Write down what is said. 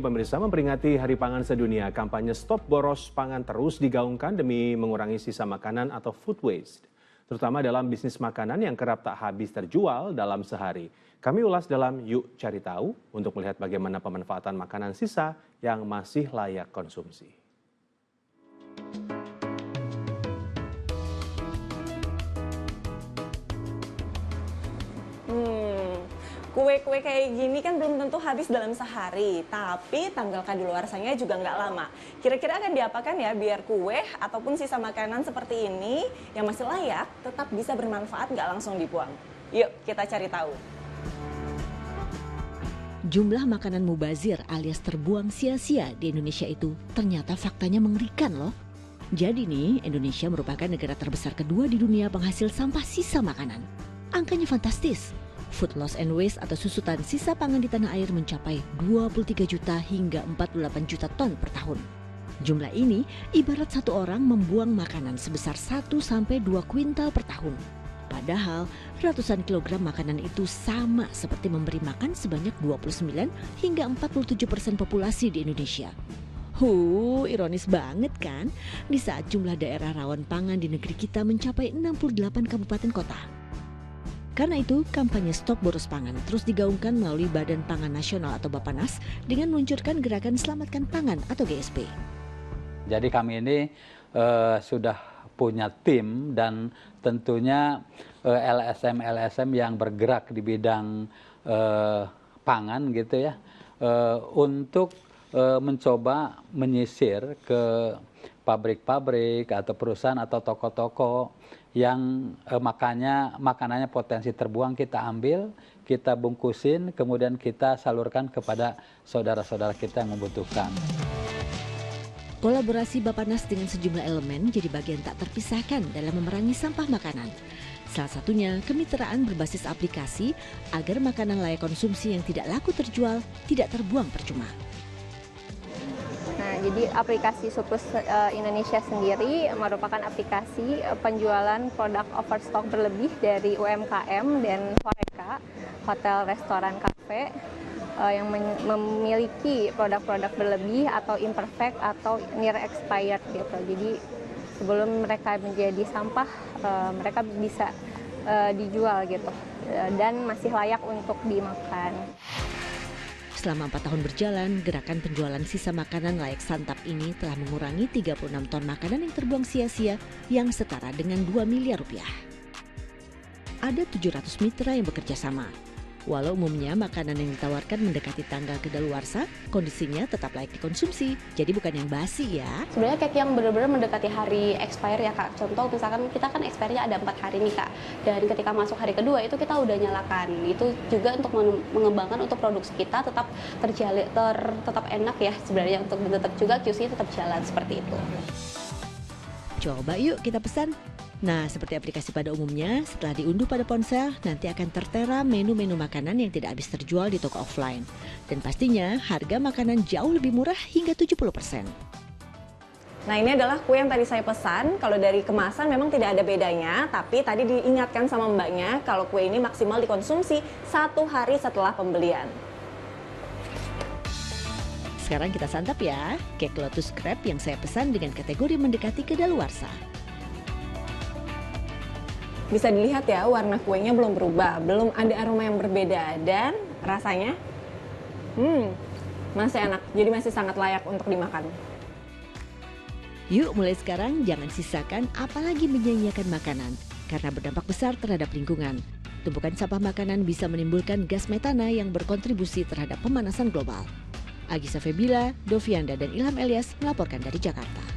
Pemirsa, memperingati Hari Pangan Sedunia, kampanye Stop Boros Pangan terus digaungkan demi mengurangi sisa makanan atau food waste, terutama dalam bisnis makanan yang kerap tak habis terjual dalam sehari. Kami ulas dalam Yuk Cari Tahu untuk melihat bagaimana pemanfaatan makanan sisa yang masih layak konsumsi. Kue-kue kayak gini kan belum tentu habis dalam sehari, tapi tanggal kadaluarsanya juga nggak lama. Kira-kira akan diapakan ya biar kue ataupun sisa makanan seperti ini yang masih layak tetap bisa bermanfaat, nggak langsung dibuang. Yuk kita cari tahu. Jumlah makanan mubazir alias terbuang sia-sia di Indonesia itu ternyata faktanya mengerikan loh. Jadi nih, Indonesia merupakan negara terbesar kedua di dunia penghasil sampah sisa makanan. Angkanya fantastis. Food loss and waste atau susutan sisa pangan di tanah air mencapai 23 juta hingga 48 juta ton per tahun. Jumlah ini ibarat satu orang membuang makanan sebesar 1-2 kuintal per tahun. Padahal ratusan kilogram makanan itu sama seperti memberi makan sebanyak 29 hingga 47% populasi di Indonesia. Ironis banget kan? Di saat jumlah daerah rawan pangan di negeri kita mencapai 68 kabupaten kota. Karena itu, kampanye Stop Boros Pangan terus digaungkan melalui Badan Pangan Nasional atau Bappenas dengan meluncurkan gerakan Selamatkan Pangan atau GSP. Jadi kami ini sudah punya tim dan tentunya LSM yang bergerak di bidang pangan gitu ya, untuk mencoba menyisir ke pabrik-pabrik atau perusahaan atau toko-toko yang makanannya potensi terbuang, kita ambil, kita bungkusin, kemudian kita salurkan kepada saudara-saudara kita yang membutuhkan. Kolaborasi Bappenas dengan sejumlah elemen jadi bagian tak terpisahkan dalam memerangi sampah makanan. Salah satunya kemitraan berbasis aplikasi agar makanan layak konsumsi yang tidak laku terjual tidak terbuang percuma. Nah, jadi aplikasi Surplus Indonesia sendiri merupakan aplikasi penjualan produk overstock berlebih dari UMKM dan HoReCa, hotel, restoran, kafe, yang memiliki produk-produk berlebih atau imperfect atau near expired gitu. Jadi sebelum mereka menjadi sampah, mereka bisa dijual gitu dan masih layak untuk dimakan. Selama 4 tahun berjalan, gerakan penjualan sisa makanan layak santap ini telah mengurangi 36 ton makanan yang terbuang sia-sia yang setara dengan 2 miliar rupiah. Ada 700 mitra yang bekerja sama. Walau umumnya makanan yang ditawarkan mendekati tanggal kadaluarsa, kondisinya tetap layak dikonsumsi, jadi bukan yang basi ya. Sebenarnya kayak yang benar-benar mendekati hari expire ya Kak. Contoh misalkan kita kan expire-nya ada 4 hari nih Kak. Dan ketika masuk hari kedua itu kita udah nyalakan. Itu juga untuk mengembangkan untuk produksi kita tetap tetap enak ya sebenarnya, untuk tetap juga QC tetap jalan seperti itu. Coba yuk kita pesan. Nah, seperti aplikasi pada umumnya, setelah diunduh pada ponsel, nanti akan tertera menu-menu makanan yang tidak habis terjual di toko offline. Dan pastinya harga makanan jauh lebih murah hingga 70%. Nah, ini adalah kue yang tadi saya pesan. Kalau dari kemasan memang tidak ada bedanya, tapi tadi diingatkan sama mbaknya kalau kue ini maksimal dikonsumsi 1 hari setelah pembelian. Sekarang kita santap ya, cake lotus crepe yang saya pesan dengan kategori mendekati kadaluarsa. Bisa dilihat ya, warna kuenya belum berubah, belum ada aroma yang berbeda, dan rasanya masih enak, jadi masih sangat layak untuk dimakan. Yuk mulai sekarang jangan sisakan apalagi menyia-nyiakan makanan, karena berdampak besar terhadap lingkungan. Tumpukan sampah makanan bisa menimbulkan gas metana yang berkontribusi terhadap pemanasan global. Agisa Febila, Dovianda dan Ilham Elias melaporkan dari Jakarta.